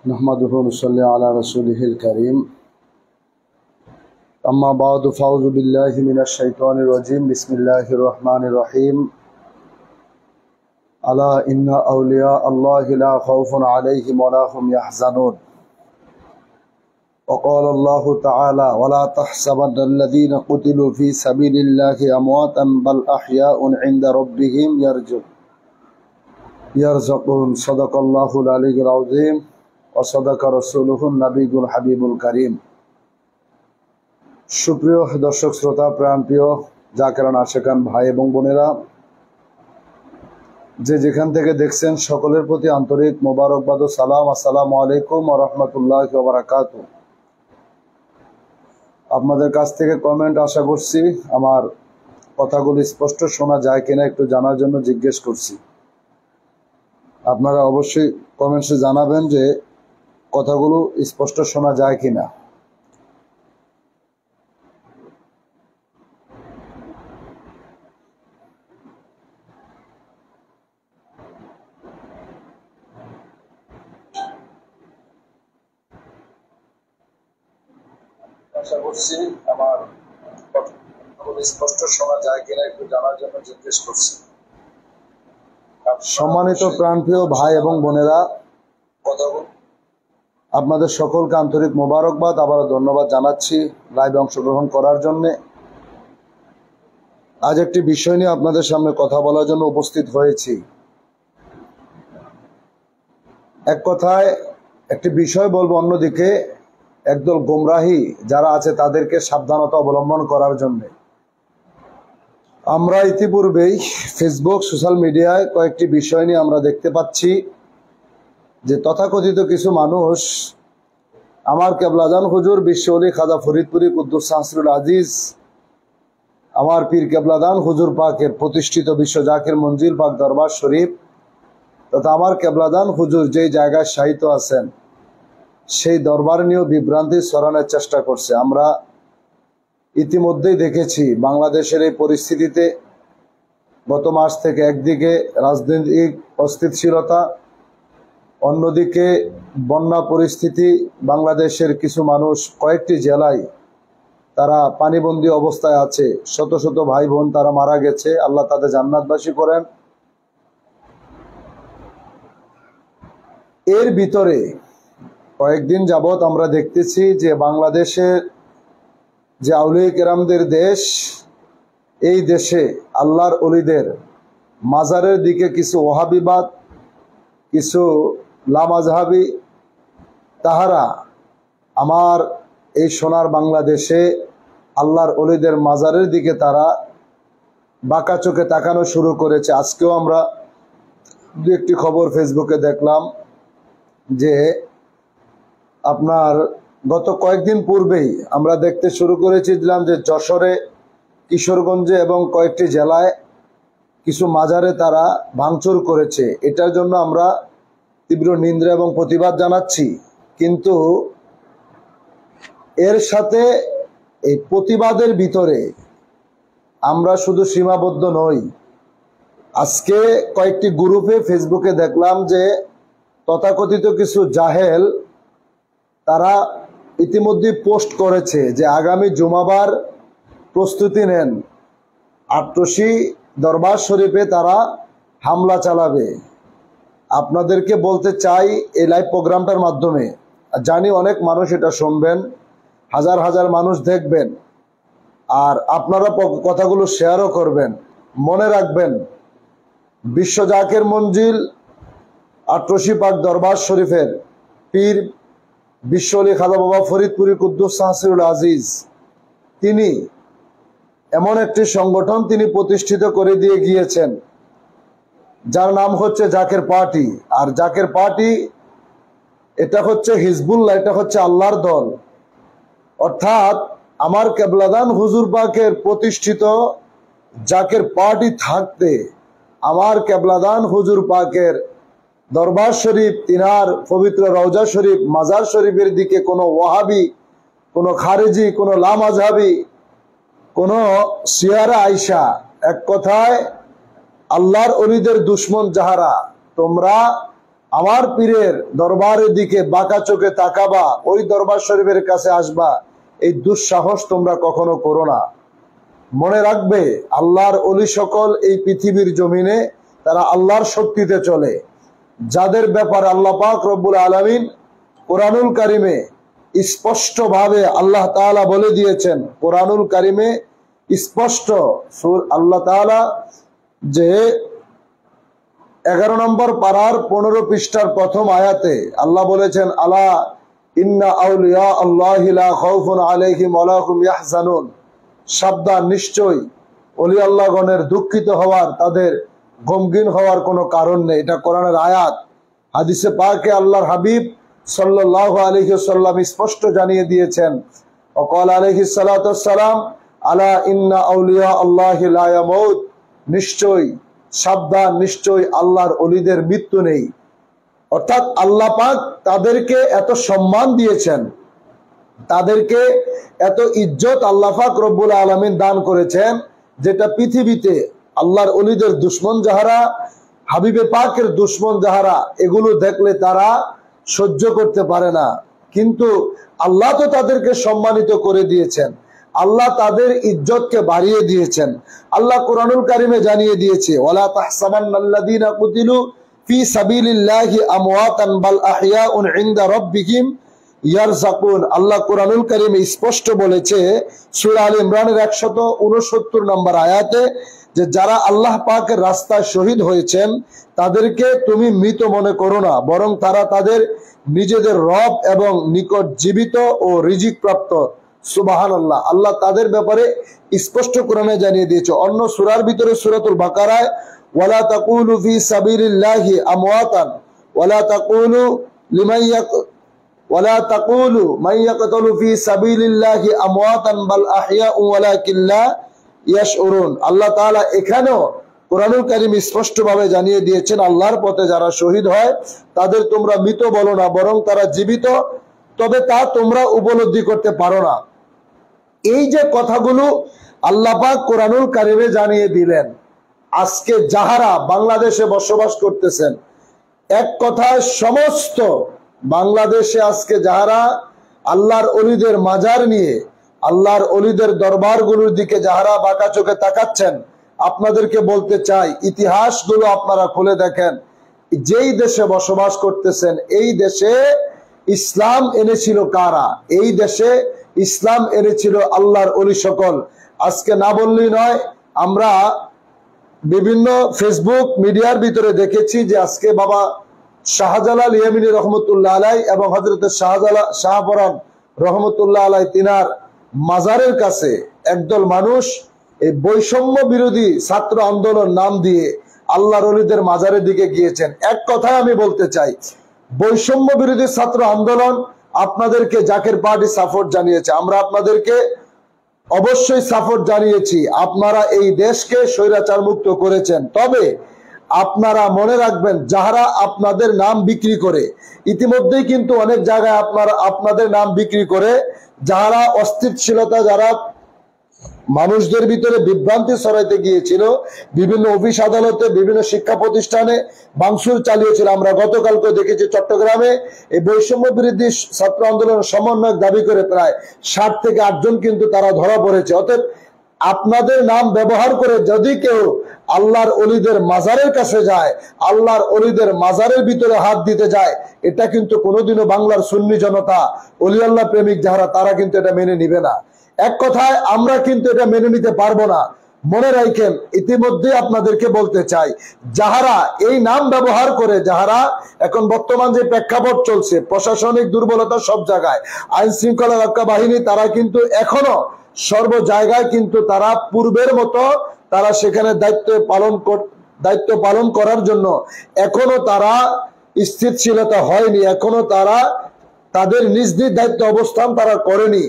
नहमदुहु व नसल्ली अला रसूलिहिल करीम। अम्मा बाद फ़अऊज़ु बिल्लाहि मिनश शैतानिर रजीम। बिस्मिल्लाहिर रहमानिर रहीम। अला इन्ना औलिया अल्लाहि ला खौफुन अलैहिम व ला हुम यहज़नून। वक़ाल अल्लाहु तआला वला तहसबन्नल्लज़ीना क़ुतिलू फ़ी सबीलिल्लाहि अमवातन बल अहयाउन इंदा रब्बिहिम यरज़क़ून। सदक़ल्लाहुल अलीयुल अज़ीम व सदक़ रसूलुहुन नबीयुल हबीबुल करीम। সুপ্রিয় দর্শক শ্রোতা, প্রাণপ্রিয় জাকেরান আশেকান ভাই এবং বোনেরা, যে যেখান থেকে দেখছেন সকলের প্রতি আন্তরিক মোবারকবাদ ও সালাম। আসসালামু আলাইকুম ওয়া রাহমাতুল্লাহি ওয়া বারাকাতুহু। আপনাদের কাছ থেকে কমেন্ট আশা করছি। আমার কথাগুলো স্পষ্ট শোনা যায় কিনা একটু জানার জন্য জিজ্ঞেস করছি। আপনারা অবশ্যই কমেন্টসে জানাবেন যে কথাগুলো স্পষ্ট শোনা যায় কিনা। আশা করছি আমার কথাগুলো স্পষ্ট শোনা যায় কিনা একটু জানার জন্য জিজ্ঞেস করছি। সম্মানিত প্রাণপ্রিয় ভাই এবং বোনেরা, আপনাদের সকলকে আন্তরিক মোবারকবাদ, আবারও ধন্যবাদ জানাচ্ছি লাইভে অংশগ্রহণ করার জন্য। আজ একটি বিষয় নিয়ে আপনাদের সামনে কথা বলার জন্য উপস্থিত হয়েছি। এক কথায় একটি বিষয় বলবো, অন্যদিকে একদল গোমরাহী যারা আছে তাদেরকে সাবধানতা অবলম্বন করার জন্য। আমরা ইতিপূর্বেই ফেসবুক সোশ্যাল মিডিয়ায় কয়েকটি বিষয় নিয়ে আমরা দেখতে পাচ্ছি যে তথাকথিত কিছু মানুষ আমার কেবলাজান হুজুর বিশ্ব ওলি খাজা ফরিদপুরি কুদ্দুস শাহসুল আজিজ, আমার পীর কেবলাদান হুজুর পাকের প্রতিষ্ঠিত বিশ্ব জাকির মঞ্জিল পাক দরবার শরীফ তথা আমার কেবলাদান হুজুর যেই জায়গায় শায়িত আছেন সেই দরবার নিয়েও বিভ্রান্তি ছড়ানোর চেষ্টা করছে। আমরা ইতিমধ্যেই দেখেছি বাংলাদেশের এই পরিস্থিতিতে গত মাস থেকে একদিকে রাজনৈতিক অস্থিতিশীলতা, অন্যদিকে বন্যা পরিস্থিতি, বাংলাদেশের কিছু মানুষ কয়েকটি জেলায় তারা পানিবন্দী অবস্থায় আছে, শত শত ভাই বোন তারা মারা গেছে, আল্লাহ তাদের জান্নাতবাসী করেন। এর ভিতরে কয়েকদিন যাবৎ আমরা দেখতেছি যে বাংলাদেশের যে আউলিয়া কেরামদের দেশ, এই দেশে আল্লাহর ওলিদের মাজারের দিকে কিছু ওহাবিবাদ, কিছু লামাজহাবি, তাহারা আমার এই সোনার বাংলাদেশে আল্লাহর ওলিদের মাজারের দিকে তারা বাঁকা চোখে তাকানো শুরু করেছে। আজকেও আমরা দু একটি খবর ফেসবুকে দেখলাম যে আপনার গত কয়েকদিন পূর্বেই আমরা দেখতে শুরু করেছিলাম যে যশোরে, কিশোরগঞ্জে এবং কয়েকটি জেলায় কিছু মাজারে তারা ভাঙচুর করেছে। এটার জন্য আমরা তীব্র নিন্দা এবং প্রতিবাদ জানাচ্ছি। কিন্তু এর সাথে এই প্রতিবাদের ভিতরে আমরা শুধু সীমাবদ্ধ নই। আজকে কয়েকটি গ্রুপে ফেসবুকে দেখলাম যে তথাকথিত কিছু জাহেল তারা ইতিমধ্যে পোস্ট করেছে যে আগামী জুমাবার প্রস্তুতি নেন, আট্রসি দরবার শরীফে তারা হামলা চালাবে। আপনাদেরকে বলতে চাই এই লাইভ প্রোগ্রামটার মাধ্যমে, জানি অনেক মানুষ এটা শুনবেন, হাজার হাজার মানুষ দেখবেন, আর আপনারা কথাগুলো শেয়ারও করবেন। মনে রাখবেন, বিশ্ব জাকির মঞ্জিল আট্রসি পাক দরবার শরীফের পীর বিশ্ব ওলি খাজা বাবা ফরিদপুরি কুদ্দুস শাহসুল আজিজ, তিনি এমন একটি সংগঠন তিনি প্রতিষ্ঠিত করে দিয়ে গিয়েছেন যার নাম হচ্ছে জাকের পার্টি। আর জাকের পার্টি এটা হচ্ছে হিজবুল্লাহ, এটা হচ্ছে আল্লাহর দল। অর্থাৎ আমার কেবলাদান হুজুর পাকের প্রতিষ্ঠিত জাকের পার্টি থাকতে আমার কেবলাদান হুজুর পাকের দরবার শরীফ, তিনার পবিত্র রওজা শরীফ, মাজার শরীফের দিকে কোনো ওয়াহাবি, কোনো খারেজি, কোনো লামাজহাবি, কোনো শিয়ারা আইসা, এক কথায় আল্লাহর ওলিদের দুশ্মন যাহারা, তোমরা আমার পীরের দরবারের দিকে বাঁকা চোখে তাকাবা, ওই দরবার শরীফের কাছে আসবা, এই দুঃসাহস তোমরা কখনো করো না। মনে রাখবে, আল্লাহর ওলি সকল এই পৃথিবীর জমিনে তারা আল্লাহর শক্তিতে চলে, যাদের ব্যাপারে আল্লাহ পাক রব্বুল আলামিন কোরআনুল কারিমে স্পষ্টভাবে আল্লাহ তাআলা বলে দিয়েছেন। কোরআনুল কারিমে স্পষ্ট আল্লাহ তাআলা যে 11 নম্বর পারার 15 পৃষ্ঠার প্রথম আয়াতে আল্লাহ বলেছেন, আলা ইন্না আউলিয়া আল্লাহি লা খাউফুন আলাইহিম ওয়া লা হুম ইয়াহজানুন, সাবধান, নিশ্চয়ই ওলি আল্লাহগণের দুঃখিত হওয়ার, তাদের গমগীন হওয়ার কোনো কারণ নেই। এটা কোরআনের আয়াত। হাদিসে পাকে আল্লাহর হাবিব সাল্লাল্লাহু আলাইহি ওয়াসাল্লাম স্পষ্ট জানিয়ে দিয়েছেন, ওয়াকাল আলাইহিস সালাতু ওয়াসসালাম, আলা ইন্না আউলিয়া আল্লাহি লা ইয়ামুত, নিশ্চয়ই, সাবধান, নিশ্চয়ই আল্লাহর ওলিদের মৃত্যু নেই। অর্থাৎ আল্লাহ পাক তাদেরকে এত সম্মান দিয়েছেন, তাদেরকে এত ইজ্জত আল্লাহ পাক রব্বুল আলামিন দান করেছেন, যেটা পৃথিবীতে আল্লাহর ওলিদের দুশমন যাহারা, হাবিবে পাকের দুশমন যাহারা, এগুলো দেখলে তারা সহ্য করতে পারে না। কিন্তু আল্লাহ তো তাদেরকে সম্মানিত করে দিয়েছেন, আল্লাহ তাদের ইজ্জতকে বাড়িয়ে দিয়েছেন। আল্লাহ কোরআনুল কারিমে জানিয়ে দিয়েছে, ওয়ালা তাহসাবান্নাল্লাযীনা কুতিলু ফি সাবিলিল্লাহি আমওয়াতান বাল আহইয়াউন ইনদা রাব্বিহিম ইয়ারযাকুন। আল্লাহ কোরআনুল কারিমে স্পষ্ট বলেছে সূরা আলে ইমরানের 169 নম্বর আয়াতে, যে যারা আল্লাহ পাকের রাস্তায় শহীদ হয়েছেন তাদেরকে তুমি মৃত মনে করো না, বরং তারা তাদের নিজেদের রব এবং নিকট জীবিত ও রিজিক প্রাপ্ত। সুবহানাল্লাহ। আল্লাহ তাদের ব্যাপারে স্পষ্ট কোরআনে জানিয়ে দিয়েছে। অন্য সূরার ভিতরে সূরাতুল বাকারায়, ওয়ালা তাকুলু ফি সাবিলিল্লাহি আমওয়াতান ওয়ালা তাকুলু মান ইয়াকতুলু ফি সাবিলিল্লাহি আমওয়াতান বাল আহইয়াউ ওয়ালাকিন লা ইয়াশউরুন। আল্লাহ তাআলা এখানেও কোরআনুল কারীম স্পষ্টভাবে জানিয়ে দিয়েছেন, আল্লাহর পথে যারা শহীদ হয় তাদের তোমরা মৃত বলো না, বরং তারা জীবিত, তবে তা তোমরা উপলব্ধি করতে পারো না। এই যে কথাগুলো আল্লাহ পাক কোরআনুল কারীমে জানিয়ে দিলেন, আজকে যাহারা বাংলাদেশে বসবাস করতেছেন, এক কথায় সমস্ত বাংলাদেশে আজকে যাহারা আল্লাহর ওলিদের মাজার নিয়ে, আল্লাহর ওলিদের দরবারগুলোর দিকে যাহারা বাঁকা চোখে তাকাচ্ছেন, আপনাদেরকে বলতে চাই, ইতিহাসগুলো আপনারা খুলে দেখেন। যেই দেশে বসবাস করতেছেন, এই দেশে ইসলাম এনেছিল কারা? এই দেশে ইসলাম এনেছিল আল্লাহর ওলি সকল। আজকে না বললেই নয়, আমরা বিভিন্ন ফেসবুক মিডিয়ার ভিতরে দেখেছি যে আজকে বাবা শাহজালাল ইয়ামিনী রহমতুল্লাহ আলাই এবং হযরত শাহপরান রহমতুল্লাহ আলাই তিনার মাজারের কাছে একদল মানুষ এই বৈষম্য বিরোধী ছাত্র আন্দোলন নাম দিয়ে আল্লাহর ওলিদের মাজারের দিকে গিয়েছেন। এক কথায় আমি বলতে চাই, বৈষম্য বিরোধী ছাত্র আন্দোলন আপনাদেরকে জাকের পার্টি সাপোর্ট জানিয়েছে, আমরা আপনাদেরকে অবশ্যই সাপোর্ট জানিয়েছি। আপনারা এই দেশকে স্বৈরাচার মুক্ত করেছেন। তবে আপনারা মনে রাখবেন, যাহারা আপনাদের নাম বিক্রি করে, ইতিমধ্যেই কিন্তু অনেক জায়গায় আপনাদের নাম বিক্রি করে, যারা অস্থিতিশীলতা, যারা মানুষদের ভিতরে বিভ্রান্তি ছড়াইতে গিয়েছিল, বিভিন্ন অফিস আদালতে, বিভিন্ন শিক্ষা প্রতিষ্ঠানে ভাঙচুর চালিয়েছিল। আমরা গতকালকে দেখেছি চট্টগ্রামে এই বৈষম্য বিরোধী ছাত্র আন্দোলনের সমন্বয়ক দাবি করে প্রায় 60 থেকে 8 জন কিন্তু তারা ধরা পড়েছে। অতএব আপনাদের নাম ব্যবহার করে যদি কেউ আল্লাহর ওলিদের মাজারের কাছে যায়, আল্লাহর ওলিদের মাজারের ভিতরে হাত দিতে যায়, এটা কিন্তু কোনোদিনও বাংলার সুন্নি জনতা, ওলি আল্লাহ প্রেমিক যারা, তারা কিন্তু এটা মেনে নিবে না। এক কথায় আমরা কিন্তু এটা মেনে নিতে পারবো না। মনে রাখেন, ইতিমধ্যে আপনাদেরকে বলতে চাই, যাহারা এই নাম ব্যবহার করে, যাহারা এখন বর্তমান যে প্রেক্ষাপট চলছে, প্রশাসনিক দুর্বলতা সব জায়গায়, আইন শৃঙ্খলা রক্ষা বাহিনী, তারা কিন্তু এখনো সর্ব জায়গায় কিন্তু তারা পূর্বের মতো তারা সেখানে দায়িত্ব পালন করার জন্য এখনো তারা স্থিতিশীলতা হয়নি, এখনো তারা তাদের নিজ নিজ দায়িত্ব অবস্থান তারা করেনি।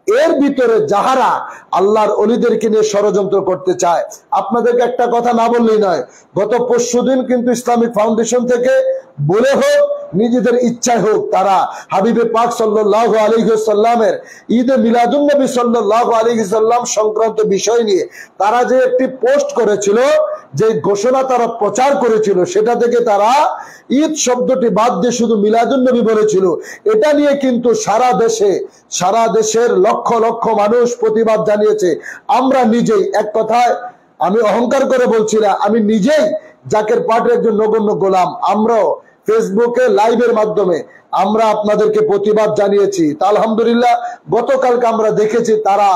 এর ভিতরে যাহারা আল্লাহর ওলিদেরকে নিয়ে ষড়যন্ত্র করতে চায়, আপনাদেরকে একটা কথা না বললেই নয়, গত পরশুদিন কিন্তু ইসলামিক ফাউন্ডেশন থেকে বলে হোক, নিজেদের ইচ্ছায় হোক, তারা হাবিবে পাক সাল্লাল্লাহু আলাইহি ওয়াসাল্লামের ঈদে মিলাদুন নবী সাল্লাল্লাহু আলাইহি ওয়াসাল্লাম সংক্রান্ত বিষয় নিয়ে তারা যে একটি পোস্ট করেছিল, যে ঘোষণা তারা প্রচার করেছিল সেটা থেকে তারা ঈদ শব্দটি বাদ দিয়ে শুধু মিলাদুন্নবী বলেছিল। এটা নিয়ে কিন্তু সারা দেশের লক্ষ লক্ষ মানুষ প্রতিবাদ জানিয়েছে। আমরা নিজেই, এক কথায় আমি অহংকার করে বলছি না, আমি নিজেই জাকের পার্টির একজন নগণ্য গোলাম, আমরাও ফেসবুকে লাইভের মাধ্যমে আমরা আপনাদেরকে প্রতিবাদ জানিয়েছি। তা আলহামদুলিল্লাহ গতকালকে আমরা দেখেছি তারা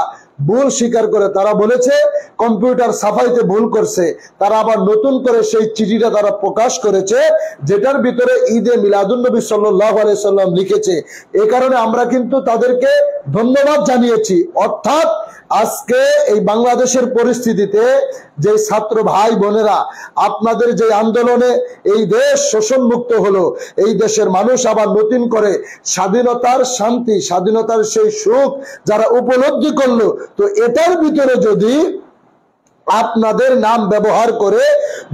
ভুল স্বীকার করে তারা বলেছে কম্পিউটার সাফাইতে ভুল করছে। তারা আবার নতুন করে সেই চিঠিটা তারা প্রকাশ করেছে যেটার ভিতরে ঈদে মিলাদুন্নবী সাল্লাল্লাহু আলাইহি সাল্লাম লিখেছে। এই কারণে আমরা কিন্তু তাদেরকে ধন্যবাদ জানিয়েছি। অর্থাৎ আজকে এই বাংলাদেশের পরিস্থিতিতে যে ছাত্র ভাই বোনেরা আপনাদের যে আন্দোলনে এই দেশ শোষণ মুক্ত হলো, এই দেশের মানুষ আবার নতুন করে স্বাধীনতার শান্তি, স্বাধীনতার সেই সুখ যারা উপলব্ধি করলো, তো এটার ভিতরে যদি আপনাদের নাম ব্যবহার করে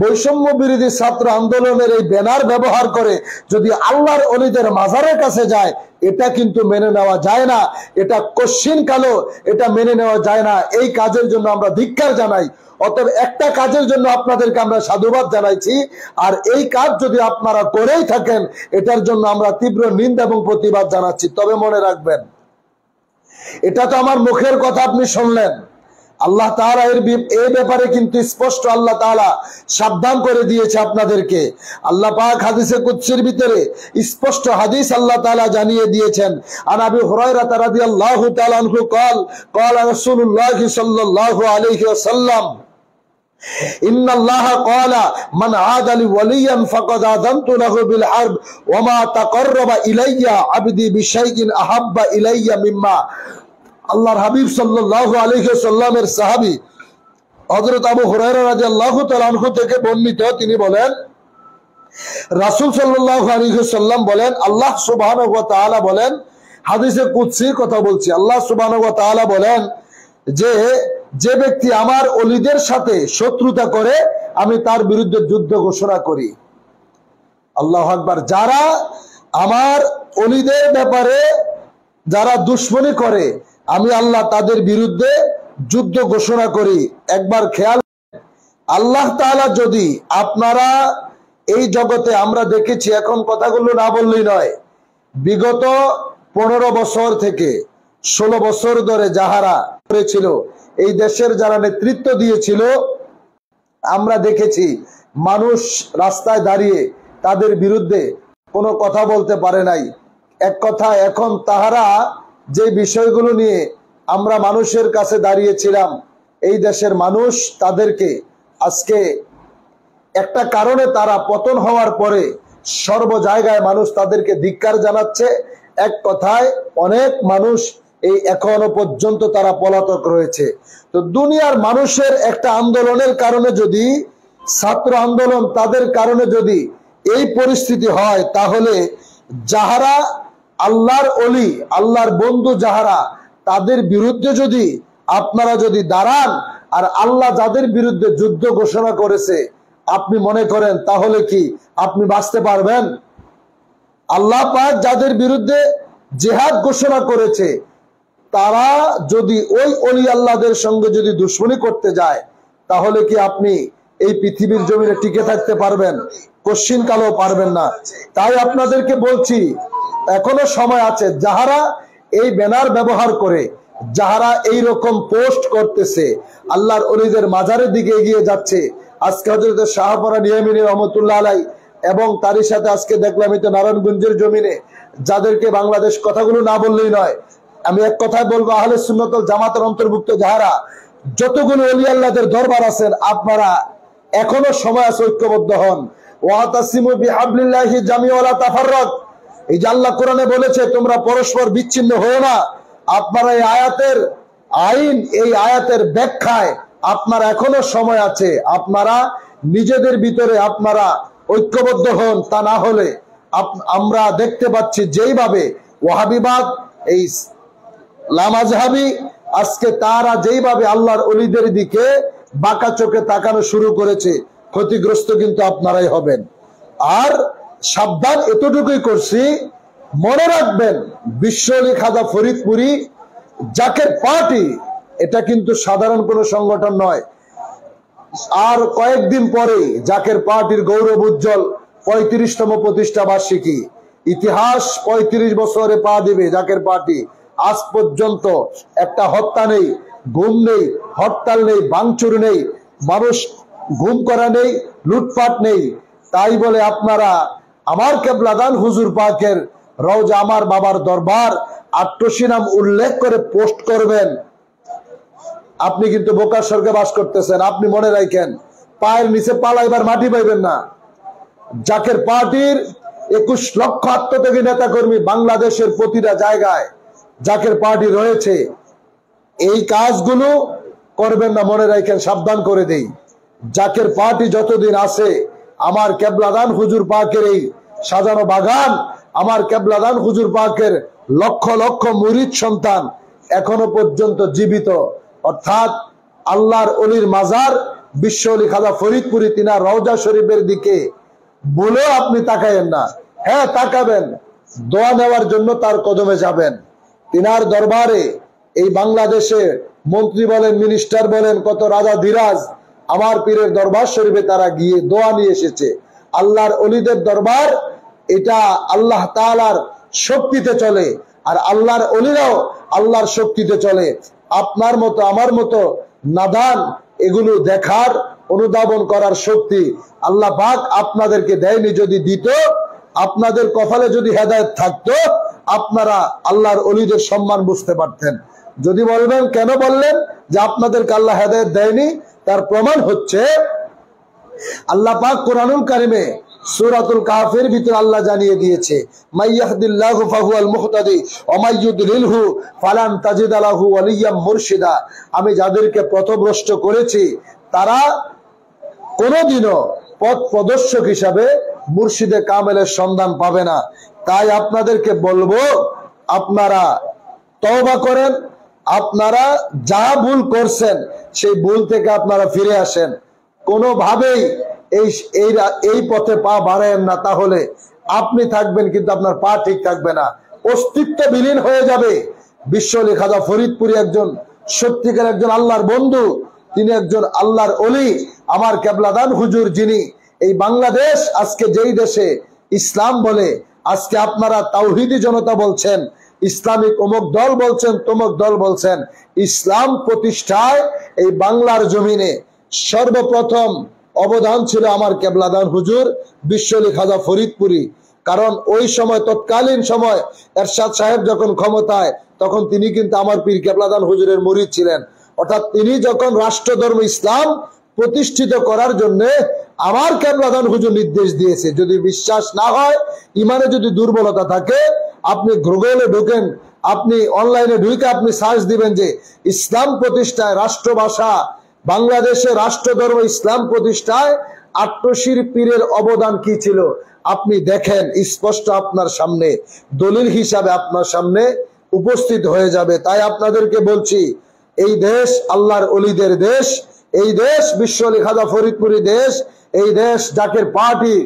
বৈষম্য বিরোধী ছাত্র আন্দোলনের এই ব্যানার ব্যবহার করে যদি আল্লাহর ওলিদের মাজারের কাছে যায়, এটা কিন্তু মেনে নেওয়া যায় না। এটা কশ্চিন কালো, এটা মেনে নেওয়া যায় না। এই কাজের জন্য আমরা ধিক্কার জানাই। অতএব একটা কাজের জন্য আপনাদেরকে আমরা সাধুবাদ জানাইছি, আর এই কাজ যদি আপনারা করেই থাকেন এটার জন্য আমরা তীব্র নিন্দা এবং প্রতিবাদ জানাচ্ছি। তবে মনে রাখবেন, এটা তো আমার মুখের কথা আপনি শুনলেন, আল্লাহ তাআলা এই ব্যাপারে কিন্তু স্পষ্ট আল্লাহ তাআলা সাবধান করে দিয়েছে আপনাদেরকে। আল্লাহ পাক হাদিসে কুদসির ভিতরে স্পষ্ট হাদিস আল্লাহ তাআলা জানিয়ে দিয়েছেন। আন আবি হুরায়রা রাদিয়াল্লাহু তাআলা আনহু قال قال رسول الله صلى الله عليه وسلم إن الله قال من عاد لي وليا فقد آذنت له بالحرب وما تقرب إلي عبدي بشيء أحب إلي مما। আল্লাহর হাবিব সাল্লাল্লাহু আলাইহি ওয়াসাল্লামের সাহাবী হযরত আবু হুরায়রা রাদিয়াল্লাহু তাআলা আনহু থেকে বর্ণিত, তিনি বলেন রাসূল সাল্লাল্লাহু আলাইহি ওয়াসাল্লাম বলেন, আল্লাহ সুবহানাহু ওয়া তাআলা বলেন, হাদিসে কুদসির কথা বলছি, আল্লাহ সুবহানাহু ওয়া তাআলা বলেন যে ব্যক্তি আমার ওলিদের সাথে শত্রুতা করে আমি তার বিরুদ্ধে যুদ্ধ ঘোষণা করি। আল্লাহু আকবার। যারা আমার ওলিদের ব্যাপারে যারা দুশমনি করে আমি আল্লাহ তাদের বিরুদ্ধে যুদ্ধ ঘোষণা করি। একবার খেয়াল, আল্লাহ তাআলা যদি আপনারা এই জগতে আমরা দেখেছি, এখন কথাগুলো না বললেই নয়, বিগত 15 বছর থেকে 16 বছর ধরে যাহারা করেছিল, এই দেশের যারা নেতৃত্ব দিয়েছিল, আমরা দেখেছি মানুষ রাস্তায় দাঁড়িয়ে তাদের বিরুদ্ধে কোনো কথা বলতে পারে নাই। এক কথা, এখন তাহারা যে বিষয়গুলো নিয়ে আমরা মানুষের কাছে দাঁড়িয়েছিলাম, এই দেশের মানুষ তাদেরকে আজকে একটা কারণে তারা পতন হওয়ার পরে সর্ব জায়গায় মানুষ তাদেরকে ধিক্কার জানাচ্ছে। এক কথায় অনেক মানুষ এই এখনো পর্যন্ত তারা পলাতক রয়েছে। তো দুনিয়ার মানুষের একটা আন্দোলনের কারণে যদি, ছাত্র আন্দোলন তাদের কারণে যদি এই পরিস্থিতি হয়, তাহলে যাহারা আল্লাহর ওলি, আল্লাহর বন্ধু যাহারা, তাদের বিরুদ্ধে যদি আপনারা যদি দাঁড়ান আর আল্লাহ যাদের বিরুদ্ধে যুদ্ধ ঘোষণা করেছে আপনি মনে করেন, তাহলে কি আপনি বাঁচতে পারবেন? আল্লাহ পাক যাদের বিরুদ্ধে জিহাদ ঘোষণা করেছে তারা যদি ওই ওলি আল্লাহদের সঙ্গে যদি দুশমনি করতে যায়, তাহলে কি আপনি এই পৃথিবীর জমিনে টিকে থাকতে পারবেন? কশ্চিন কালেও পারবেন না। তাই আপনাদেরকে বলছি, এখনো সময় আছে। যাহারা এই ব্যানার ব্যবহার করে, যাহারা এই রকম পোস্ট করতেছে, আল্লাহর ওলিদের মাজারের দিকে এগিয়ে যাচ্ছে, আজকে হযরত শাহপরান ইয়ামিনী রহমাতুল্লাহ আলাইহি এবং তারই সাথে আজকে দেখলাম এই তো নারায়ণগঞ্জের জমিনে, যাদেরকে বাংলাদেশ কথাগুলো না বললেই নয়, আমি এক কথায় বলবো, আহলে সুন্নাত ওয়াল জামাতের অন্তর্ভুক্ত যাহারা যতগুলো ওলি আল্লাহদের দরবার আছেন, আপনারা এখনো সময় আছে, ঐক্যবদ্ধ হন। ওয়াতাসিমু বিহাবলিল্লাহি জামিআ ওয়া লা তাফাররাকু, এই যে আল্লাহ কোরআনে বলেছে তোমরা পরস্পর বিচ্ছিন্ন হও না, আপনারা এই আয়াতের আইন, এই আয়াতের ব্যাখ্যায় আপনারা এখনো সময় আছে, আপনারা নিজেদের ভিতরে আপনারা ঐক্যবদ্ধ হন। তা না হলে আমরা দেখতে পাচ্ছি যেইভাবে ওয়াহাবিবাদ, এই লামাজহাবি, আজকে তারা যেইভাবে আল্লাহর ওলিদের দিকে বাঁকা চোখে তাকানো শুরু করেছে, ক্ষতিগ্রস্ত কিন্তু আপনারাই হবেন। আর সাবধান এতটুকুই করছি, মনে রাখবেন বিশ্ব আলী খাজা ফরিদপুরি জাকের পার্টি এটা কিন্তু সাধারণ কোনো সংগঠন নয়। আর কয়েকদিন পরে জাকের পার্টির গৌরব উজ্জ্বল 35তম প্রতিষ্ঠা বার্ষিকী। ইতিহাস 35 বছরে পা দিবে জাকের পার্টি। আজ পর্যন্ত একটা হত্যা নেই, গুম নেই, হরতাল নেই, ভাঙচুর নেই, মানুষ গুম করা নেই, লুটপাট নেই। তাই বলে আপনারা আমার কেবলাদান হুজুর পাকের রওজা আমার বাবার দরবার 88 নাম উল্লেখ করে পোস্ট করবেন, আপনি কিন্তু বোকার স্বর্গে বাস করতেছেন। আপনি মনে রাখেন, পায়ের নিচে পালাইবার মাটি পাইবেন না। জাকের পার্টির 21 লক্ষ আত্মত্যাগী নেতা কর্মী বাংলাদেশের প্রতিটা জায়গায় জাকের পার্টি রয়েছে। এই কাজগুলো করবেন না, মনে রাখেন, সাবধান করে দেই। জাকের পার্টি যতদিন আছে, আমার কেবলাদান হুজুর পাকের এই সাজানো বাগান, আমার কেবলাদান হুজুর পাকের লক্ষ লক্ষ মুরিদ সন্তান এখনো পর্যন্ত জীবিত। অর্থাৎ আল্লাহর অলির মাজার বিশ্ব অলি খাজা ফরিদপুরি তিনার রওজা শরীফের দিকে বলেও আপনি তাকাইয়েন না। হ্যাঁ, তাকাবেন, দোয়া নেওয়ার জন্য তার কদমে যাবেন। তিনার দরবারে এই বাংলাদেশে মন্ত্রী বলেন, মিনিস্টার বলেন, কত রাজা ধীরাজ আমার পীরের দরবার শরীফে তারা গিয়ে দোয়া নিয়ে এসেছে। আল্লাহর অলিদের দরবার এটা আল্লাহ তাআলার শক্তিতে চলে, আর আল্লাহর অলিরাও আল্লাহর শক্তিতে চলে। আপনার মতো আমার মতো নাদান এগুলো দেখার, অনুধাবন করার শক্তি আল্লাহ পাক আপনাদেরকে দেয়নি। যদি দিত, আপনাদের কপালে যদি হেদায়েত থাকতো, আপনারা আল্লাহর অলিদের সম্মান বুঝতে পারতেন। যদি বলবেন কেন বললেন যে আপনাদেরকে আল্লাহ হেদায়েত দেয়নি, তার প্রমাণ হচ্ছে আল্লাহ পাক কোরআনুল কারিমে সূরাতুল কাহফের ভিতরে আল্লাহ জানিয়ে দিয়েছে, মাইয়াহদিল্লাহু ফাহুয়াল মুহতাদি ওয়া মাইয়ুদলিলহু ফালান তাজিদ লাহু ওয়ালিয়াম মুরশিদা। আমি যাদেরকে পথভ্রষ্ট করেছি তারা কোনোদিনও পথ প্রদর্শক হিসাবে মুর্শিদে কামেলের সন্ধান পাবে না। তাই আপনাদেরকে বলবো, আপনারা তওবা করেন, আপনারা যা ভুল করছেন সেই ভুল থেকে আপনারা ফিরে আসেন। কোনোভাবেই এই পথে পা বাড়ায়েন না, তাহলে আপনি থাকবেন কিন্তু আপনার পা ঠিক থাকবে না, অস্তিত্ব বিলীন হয়ে যাবে। বিশ্ব অলি খাজা ফরিদপুরি একজন সত্যিকার একজন আল্লাহর বন্ধু, তিনি একজন আল্লাহর অলি, আমার কেবলাদান হুজুর, যিনি এই বাংলাদেশ আজকে যেই দেশে ইসলাম বলে, আজকে আপনারা তাওহীদি জনতা বলছেন, ইসলামিক অমুক দল বলছেন, তমুক দল বলছেন, ইসলাম প্রতিষ্ঠায় এই বাংলার জমিনে সর্বপ্রথম অবদান ছিল আমার কেবলাদান হুজুর বিশ্ব অলি খাজা ফরিদপুরি। কারণ ওই সময়, তৎকালীন সময় এরশাদ সাহেব যখন ক্ষমতায়, তখন তিনি কিন্তু আমার পীর কেবলাদান হুজুরের মুরিদ ছিলেন। অর্থাৎ তিনি যখন রাষ্ট্রধর্ম ইসলাম প্রতিষ্ঠিত করার জন্য আমার কেবলাদান হুজুর নির্দেশ দিয়েছে। যদি বিশ্বাস না হয়, ইমানে যদি দুর্বলতা থাকে, আপনি গুগলে ঢুকেন, আপনি অনলাইনে ঢুকে আপনি সার্চ দিবেন যে ইসলাম প্রতিষ্ঠায়, রাষ্ট্রভাষা বাংলাদেশে রাষ্ট্রধর্ম ইসলাম প্রতিষ্ঠায় 88 পীরের অবদান কি ছিল, আপনি দেখেন, স্পষ্ট আপনার সামনে দলিল হিসাবে আপনার সামনে উপস্থিত হয়ে যাবে। তাই আপনাদেরকে বলছি, এই দেশ আল্লাহর অলিদের দেশ, এই দেশ বিশ্ব অলি খাজা ফরিদপুরি দেশ, এই দেশ জাকের পার্টি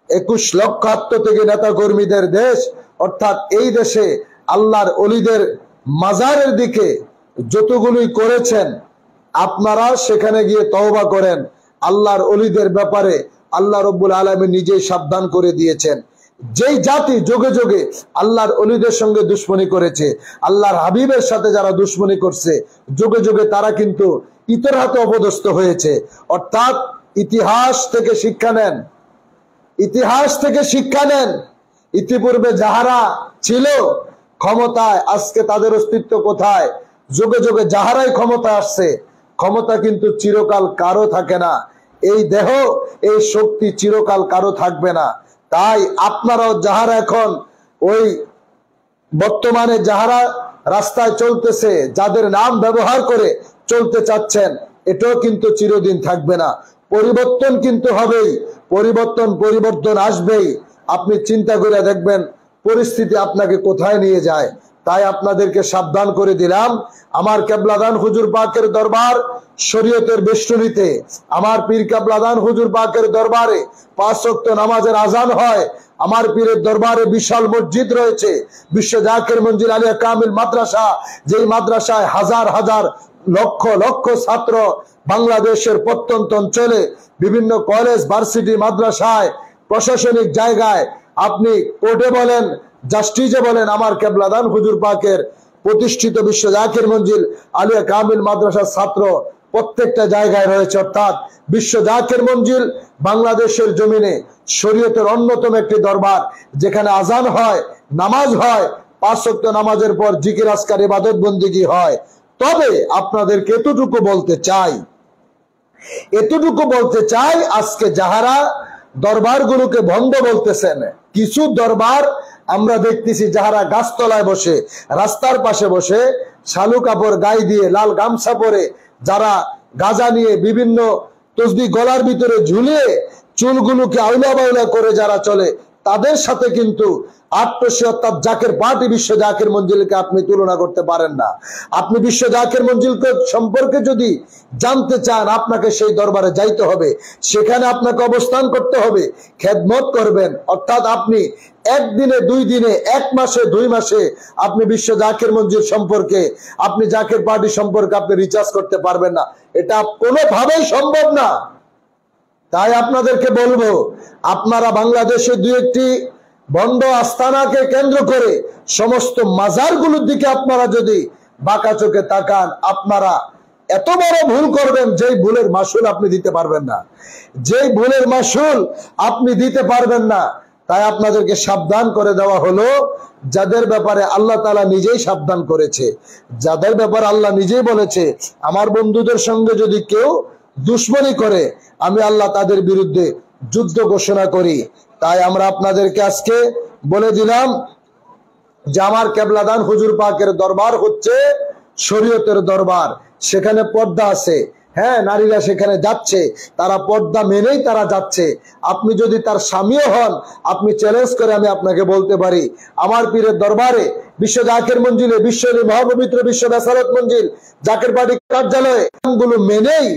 21 লক্ষ আত্মত্যাগী নেতা কর্মীদের দেশ। অর্থাৎ এই দেশে আল্লাহর অলিদের মাজারের দিকে যতগুলোই করেছেন, আপনারা সেখানে গিয়ে তওবা করেন। আল্লাহর অলিদের ব্যাপারে আল্লাহ রব্বুল আলামিন নিজেই সাবধান করে দিয়েছেন। যেই জাতি যোগে যোগে আল্লাহর অলিদের সঙ্গে দুশ্মনী করেছে, আল্লাহর হাবিবের সাথে যারা দুশ্মনী করছে, যোগে যোগে তারা কিন্তু ইতর হাতে অপদস্থ হয়েছে। অর্থাৎ ইতিহাস থেকে শিক্ষা নেন, ইতিহাস থেকে শিক্ষা নেন। ইতিপূর্বে যাহারা ছিল ক্ষমতায়, আজকে তাদের অস্তিত্ব কোথায়? যোগে যোগে যাহারাই ক্ষমতায় আসছে, ক্ষমতা কিন্তু চিরকাল কারো থাকে না। এই দেহ, এই শক্তি চিরকাল কারো থাকবে না। তাই আপনারাও যাহারা এখন ওই বর্তমানে যাহারা রাস্তায় চলতেছে, যাদের নাম ব্যবহার করে চলতে চাচ্ছেন, এটাও কিন্তু চিরদিন থাকবে না। পরিবর্তন কিন্তু হবেই, পরিবর্তন আসবেই। আপনি চিন্তা করে দেখবেন পরিস্থিতি আপনাকে কোথায় নিয়ে যায়। তাই আপনাদেরকে সাবধান করে দিলাম, আমার কেবলাদান হুজুর পাকের দরবার শরীয়তের বেষ্টনীতে, আমার পীর কেবলাদান হুজুর পাকের দরবারে 5 ওয়াক্ত নামাজের আজান হয়। আমার পীরের দরবারে বিশাল মসজিদ রয়েছে, বিশ্ব জাকির মঞ্জিল আলিয়া কামিল মাদ্রাসা, যেই মাদ্রাসায় হাজার হাজার লক্ষ লক্ষ ছাত্র বাংলাদেশের প্রত্যন্ত অঞ্চলে বিভিন্ন কলেজ, ভার্সিটি, মাদ্রাসায়, প্রশাসনিক জায়গায়, আপনি কোর্টে বলেন, জাস্টিসে বলেন, আমার কেবলাদান হুজুর পাকের প্রতিষ্ঠিত বিশ্ব জাকির মঞ্জিল আলিয়া কামিল মাদ্রাসার ছাত্র প্রত্যেকটা জায়গায় রয়েছে। অর্থাৎ বিশ্ব জাকির মঞ্জিল বাংলাদেশের জমিনে শরীয়তের অন্যতম একটি দরবার, যেখানে আজান হয়, নামাজ হয়, 5 ওয়াক্ত নামাজের পর জিকির আজকার ইবাদত বন্দেগী হয়। তবে আপনাদেরকে এতটুকু বলতে চাই, আজকে যাহারা দরবারগুলোকে ভণ্ড বলতেছেন, কিছু দরবার আমরা দেখতেছি যাহারা গাছতলায় বসে, রাস্তার পাশে বসে, শালু কাপড় গায়ে দিয়ে, লাল গামছা পরে, যারা গাঁজা নিয়ে বিভিন্ন তসবিহ গলার ভিতরে ঝুলিয়ে চুলগুলোকে আউলা বাউলা করে যারা চলে, তাদের সাথে কিন্তু আটপশি অর্থাৎ জাকের পার্টি বিশ্ব জাকির মঞ্জিলকে আপনি তুলনা করতে পারেন না। আপনি বিশ্ব জাকির মঞ্জিলকে সম্পর্কে যদি জানতে চান, আপনাকে সেই দরবারে যাইতে হবে, সেখানে আপনাকে অবস্থান করতে হবে, খেদমত করবেন। অর্থাৎ আপনি একদিনে, 2 দিনে, 1 মাসে, 2 মাসে আপনি বিশ্ব জাকির মঞ্জিল সম্পর্কে, আপনি জাকির পার্টি সম্পর্কে আপনি রিচার্জ করতে পারবেন না। এটা কোনোভাবেই সম্ভব না। তাই আপনাদেরকে বলবো, আপনারা বাংলাদেশে 2-1টি ভণ্ড আস্তানাকে কেন্দ্র করে সমস্ত মাজারগুলোর দিকে আপনারা যদি বাঁকা চোখে তাকান, আপনারা এত বড় ভুল করবেন, যেই ভুলের মাসুল আপনি দিতে পারবেন না। তাই আপনাদেরকে সাবধান করে দেওয়া হলো, যাদের ব্যাপারে আল্লাহ তাআলা নিজেই সাবধান করেছে, যাদের ব্যাপারে আল্লাহ নিজেই বলেছে, আমার বন্ধুদের সঙ্গে যদি কেউ দুশ্মনী করে, আমি আল্লাহ তাদের বিরুদ্ধে যুদ্ধ ঘোষণা করি। তাই আমরা আপনাদেরকে আজকে বলে দিলাম যে আমার কেবলাদান হুজুর পাকের দরবার হচ্ছে শরীয়তের দরবার, সেখানে পর্দা আছে। হ্যাঁ, নারীরা সেখানে যাচ্ছে, তারা পর্দা মেনেই তারা যাচ্ছে। আপনি যদি তার স্বামীও হন, আপনি চ্যালেঞ্জ করে আমি আপনাকে বলতে পারি, আমার পীরের দরবারে বিশ্ব জাকির মঞ্জিলে, বিশ্ব মহাপবিত্র বিশ্ব বেসারত মঞ্জিল জাকির পার্টি কার্যালয়ে গুলো মেনেই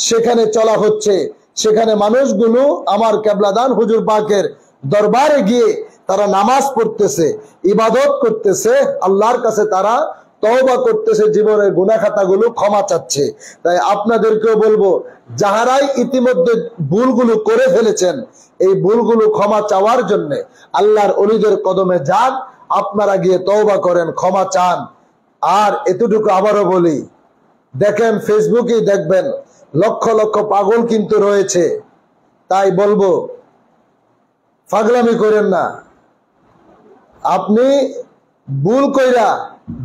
সেখানে চলা হচ্ছে। সেখানে মানুষগুলো আমার কেবলাদান হুজুর পাকের দরবারে গিয়ে তারা নামাজ পড়তেছে, ইবাদত করতেছে, আল্লাহর কাছে তারা তওবা করতেছে, জীবনের গুনাহ খাতাগুলো ক্ষমা চাচ্ছে। তাই আপনাদেরকেও বলবো, যাহারাই ইতিমধ্যে ভুলগুলো করে ফেলেছেন, এই ভুলগুলো ক্ষমা চাওয়ার জন্য আল্লাহর ওলিদের কদমে যান, আপনারা গিয়ে তওবা করেন, ক্ষমা চান। আর এতটুকু আবারও বলি, দেখেন ফেসবুকেই দেখবেন লক্ষ লক্ষ পাগল কিন্তু রয়েছে। তাই বলবো, পাগলামি করেন না। আপনি ভুল কইরা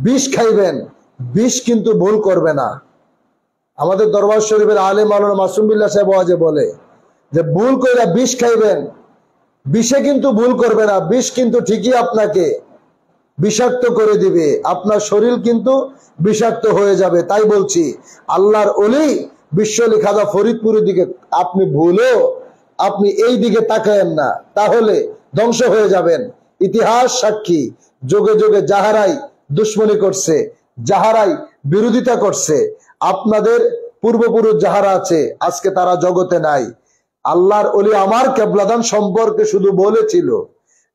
বিষ খাইবেন, বিষ কিন্তু ভুল করবে না। আমাদের দরবার শরীফের আলেম মাওলানা মাসুম বিল্লাহ সাহেব ওয়াজে বলে যে ভুল কইরা বিষ খাইবেন, বিষে কিন্তু ভুল করবে না, বিষ কিন্তু ঠিকই আপনাকে বিষাক্ত করে দিবে, আপনার শরীর কিন্তু বিষাক্ত হয়ে যাবে। তাই বলছি, আল্লাহর ওলি বিশ্বলি খাজা ফরিদপুরের দিকে আপনি ভুলেও আপনি এই দিকে তাকায়েন না, তাহলে ধ্বংস হয়ে যাবেন। ইতিহাস সাক্ষী, যোগে যোগে যাহারাই দুশ্মনী করছে, যাহারাই বিরোধিতা করছে, আপনাদের পূর্বপুরুষ যাহারা আছে, আজকে তারা জগতে নাই। আল্লাহর ওলি আমার কেবলাদান সম্পর্কে শুধু বলেছিল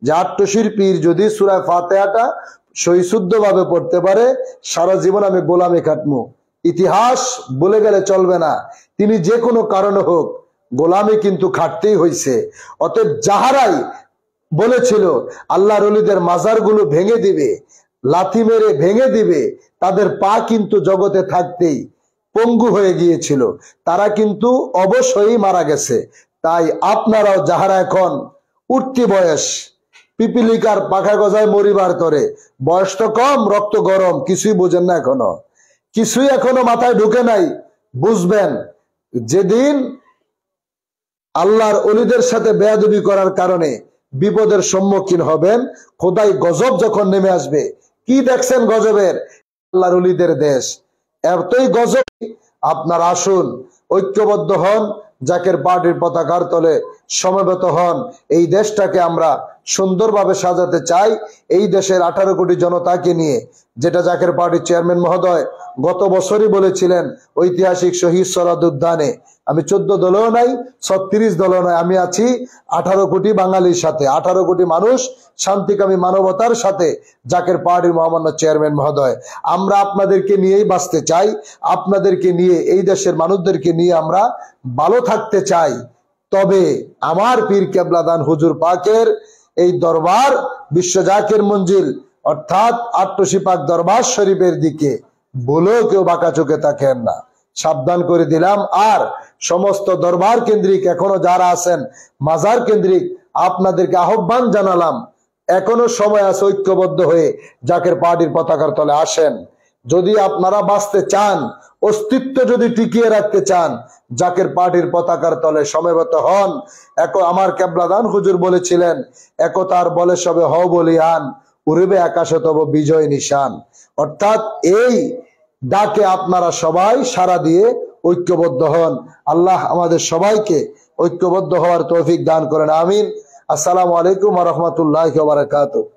যে আট্টশির পীর যদি সূরা ফাতিহাটা সহিশুদ্ধ ভাবে পড়তে পারে, সারা জীবন আমি গোলামি খাটমু। ইতিহাস বলে গেলে চলবে না, তিনি যে কোনো কারণে হোক গোলামি কিন্তু খাটতেই হয়েছে। অতএব যাহারাই বলেছিল আল্লাহর ওলিদের মাজারগুলো ভেঙে দিবে, লাথি মেরে ভেঙে দিবে, তাদের পা কিন্তু জগতে থাকতেই পঙ্গু হয়ে গিয়েছিল, তারা কিন্তু অবশ্যই মারা গেছে। তাই আপনারাও যাহারা এখন উঠতি বয়স, পিপিলিকার পাখা গজায় মরিবার তরে, বয়স তো কম, রক্ত গরম, কিছুই বোঝেন না, কিছুই এখনো মাথায় ঢুকে নাই, বুঝবেন যেদিন আল্লাহর ওলিদের সাথে বেয়াদবি করার কারণে বিপদের সম্মুখীন হবেন, খোদাই গজব যখন নেমে আসবে। কি দেখছেন গজবের? আল্লাহর ওলিদের দেশ, এতই গজব। আপনার আসুন, ঐক্যবদ্ধ হন, জাকের পার্টির পতাকার তলে সমবেত হন। এই দেশটাকে আমরা সুন্দরভাবে সাজাতে চাই। এই দেশের 18 কোটি জনতাকে নিয়ে, যেটা জাকের পার্টির চেয়ারম্যান মহোদয় গত বছরই বলেছিলেন ঐতিহাসিক শহীদ সরাদ উদ্যানে, আমি 14 দলেও নাই, 36 দলেও নাই, আমি আছি 18 কোটি বাঙালির সাথে, 18 কোটি মানুষ শান্তিকামী মানবতার সাথে, জাকের পার্টির মহামান্য চেয়ারম্যান মহোদয়। আমরা আপনাদেরকে নিয়েই বাঁচতে চাই, আপনাদেরকে নিয়ে, এই দেশের মানুষদেরকে নিয়ে আমরা ভালো থাকতে চাই। তবে আমার পীর কেবলাদান হুজুর পাকের এই দরবার বিশ্ব জাকের মঞ্জিল অর্থাৎ আট্টশী পাক দরবার শরীফের দিকে বলেও কেউ বাঁকা চোখে তাকেন না, সাবধান করে দিলাম। আর সমস্ত দরবার কেন্দ্রিক এখনো যারা আছেন মাজার কেন্দ্রিক, আপনাদেরকে আহ্বান জানালাম, এখনো সময় আছে, ঐক্যবদ্ধ হয়ে জাকের পার্টির পতাকার তলে আসেন। যদি আপনারা বাঁচতে চান, অস্তিত্ব যদি টিকিয়ে রাখতে চান, জাকের পার্টির পতাকার তলে সমবেত হন। আমার কেবলাদান হুজুর বলেছিলেন, একতার বলে সবে হও বলিয়ান, উড়বে আকাশে তব বিজয় নিশান। অর্থাৎ এই ডাকে আপনারা সবাই সাড়া দিয়ে ঐক্যবদ্ধ হন। আল্লাহ আমাদের সবাইকে ঐক্যবদ্ধ হওয়ার তৌফিক দান করেন, আমিন। আসসালামু আলাইকুম ওয়া রাহমাতুল্লাহি ওয়া বারাকাতুহু।